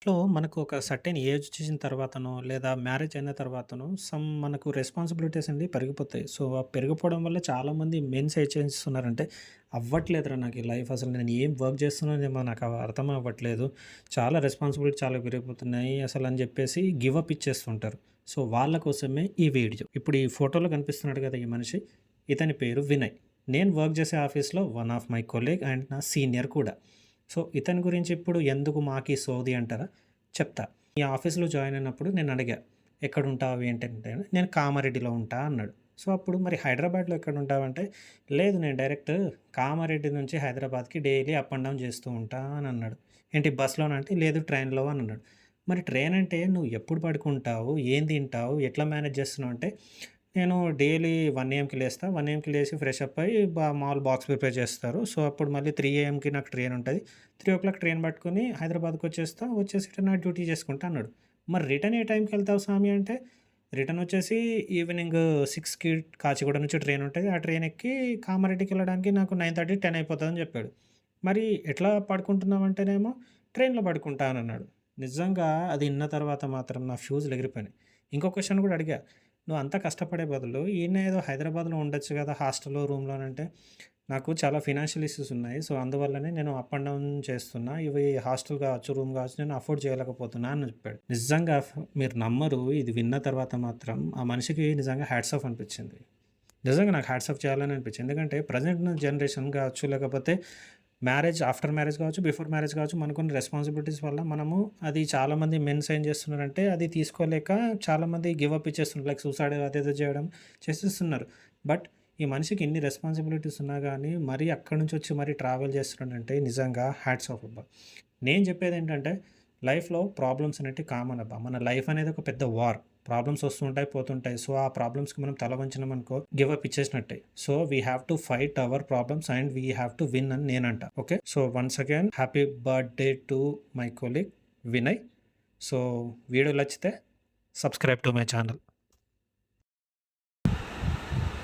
మనకు ఒక certain age వచ్చేసిన తర్వాతనో, లేదా మ్యారేజ్ అయిన తర్వాతనో మనకు రెస్పాన్సిబిలిటీస్ అనేవి పెరిగిపోతాయి. సో, ఆ పెరిగిపోవడం వల్ల చాలామంది మెన్స్ ఏం చేస్తున్నారంటే, అవ్వట్లేదురా నాకు ఈ లైఫ్ అసలు నేను ఏం వర్క్ చేస్తున్నానేమో నాకు అర్థం అవ్వట్లేదు. చాలా రెస్పాన్సిబిలిటీ చాలా పెరిగిపోతున్నాయి అసలు అని చెప్పేసి గివ్ అప్ ఇచ్చేస్తుంటారు. సో, వాళ్ళ కోసమే ఈ వీడియో. ఇప్పుడు ఈ ఫోటోలో కనిపిస్తున్నాడు కదా ఈ మనిషి, ఇతని పేరు వినయ్. నేను వర్క్ చేసే ఆఫీస్‌లో one of my colleague and నా సీనియర్ కూడా. సో, ఇతని గురించి ఇప్పుడు ఎందుకు మాకీ సోది అంటారా? చెప్తా. ఈ ఆఫీస్‌లో జాయిన్ అయినప్పుడు నేను అడిగా, "ఎక్కడుంటావు ఏంటంటే" "నేను కామారెడ్డిలో ఉంటా" అన్నాడు. సో, అప్పుడు మరి హైదరాబాద్‌లో ఎక్కడుంటావంటే, "లేదు నేను డైరెక్ట్ కామారెడ్డి నుంచి హైదరాబాద్‌కి డైలీ అప్ అండ్ డౌన్ చేస్తూ ఉంటా" అని అన్నాడు. "ఏంటి బస్‌లోనా" అంటే, "లేదు ట్రైన్‌లో" అని అన్నాడు. "మరి ట్రైన్ అంటే నువ్వు ఎప్పుడు పడుకుంటావు? ఏం తింటావు? ఎట్లా మేనేజ్ చేస్తున్నావు?" అంటే నేను డైలీ 1 ఏఎంకి లేస్తా. 1 ఏఎంకి లేసి ఫ్రెష్ అప్ అయ్యి మాములు బాక్స్ ప్రిపేర్ చేస్తారు. సో, అప్పుడు మళ్ళీ 3 ఏఎంకి నాకు ట్రైన్ ఉంటది. 3:00 ట్రైన్ పట్టుకొని హైదరాబాద్‌కొచ్చేస్తా. వచ్చేసి ఇటు నా డ్యూటీ చేసుకుంటా అన్నాడు. మరి రిటర్న్ ఏ టైంకెళ్తావు స్వామి అంటే, రిటర్న్ వచ్చేసి ఈవినింగ్ 6కి కాచిగూడ నుంచి ట్రైన్ ఉంటది. ఆ ట్రైన్ ఎక్కి కామారెడ్డికెళ్ళడానికి నాకు 9:30, 10 అయిపోతదని చెప్పాడు. మరి ఎట్లా పడుకుంటున్నావంటేనేమో, ట్రైన్‌లో పడుకుంటానన్నాడు. నిజంగా అది ఇన్న తర్వాత మాత్రం నా ఫ్యూజులు ఎగిరిపోయినాయి. ఇంకో క్వెషన్ కూడా అడిగా. నువ్వు అంత కష్టపడే బదులు ఈడనే ఏదో హైదరాబాద్‌లో ఉండొచ్చు కదా! హాస్టల్‌లో, రూమ్‌లోనంటే, నాకు చాలా ఫినాన్షియల్ ఇష్యూస్ ఉన్నాయి. సో, అందువల్లనే నేను అప్ అండ్ డౌన్ చేస్తున్నా. ఇవి హాస్టల్ కావచ్చు, రూమ్ కావచ్చు నేను అఫోర్డ్ చేయలేకపోతున్నా అని చెప్పాడు. నిజంగా మీరు నమ్మరు ఇది విన్న తర్వాత మాత్రం ఆ మనిషికి నిజంగా హ్యాట్స్ ఆఫ్ అనిపించింది. నిజంగా నాకు హ్యాట్స్ ఆఫ్ చేయాలని అనిపించింది. ఎందుకంటే ప్రెజెంట్ ఉన్న జనరేషన్ కావచ్చు, లేకపోతే ఆఫ్టర్ మ్యారేజ్ కావచ్చు, బిఫోర్ మ్యారేజ్ కావచ్చు, మనకున్న రెస్పాన్సిబిలిటీస్ వల్ల మనము అది చాలామంది మెన్స్ ఏం చేస్తున్నారంటే, అది తీసుకోలేక చాలామంది గివ్ అప్ ఇచ్చేస్తున్నారు. లైక్ సూసైడ్ అదేదో చేయడం చేసేస్తున్నారు. బట్ ఈ మనిషికి ఇన్ని రెస్పాన్సిబిలిటీస్ ఉన్నా గానీ, మరీ అక్కడి నుంచి వచ్చి మరీ ట్రావెల్ చేస్తున్నాడంటే నిజంగా హ్యాట్స్ ఆఫ్ అబ్బా! నేను చెప్పేదేంటంటే, లైఫ్‌లో ప్రాబ్లమ్స్ అనేటివి కామన్ అబ్బా! మన లైఫ్ అనేది ఒక పెద్ద వార్. ప్రాబ్లమ్స్ వస్తుంటాయి, పోతుంటాయి. సో, ఆ ప్రాబ్లమ్స్‌కి మనం తల వంచినామనుకో గివ్ అప్ ఇచ్చేసినట్టే. So, we have to fight our problems and we have to win అని నేనంట. Okay. So, once again happy birthday to my colleague Vinay. So, video నచ్చితే సబ్స్క్రైబ్ టు మై ఛానల్.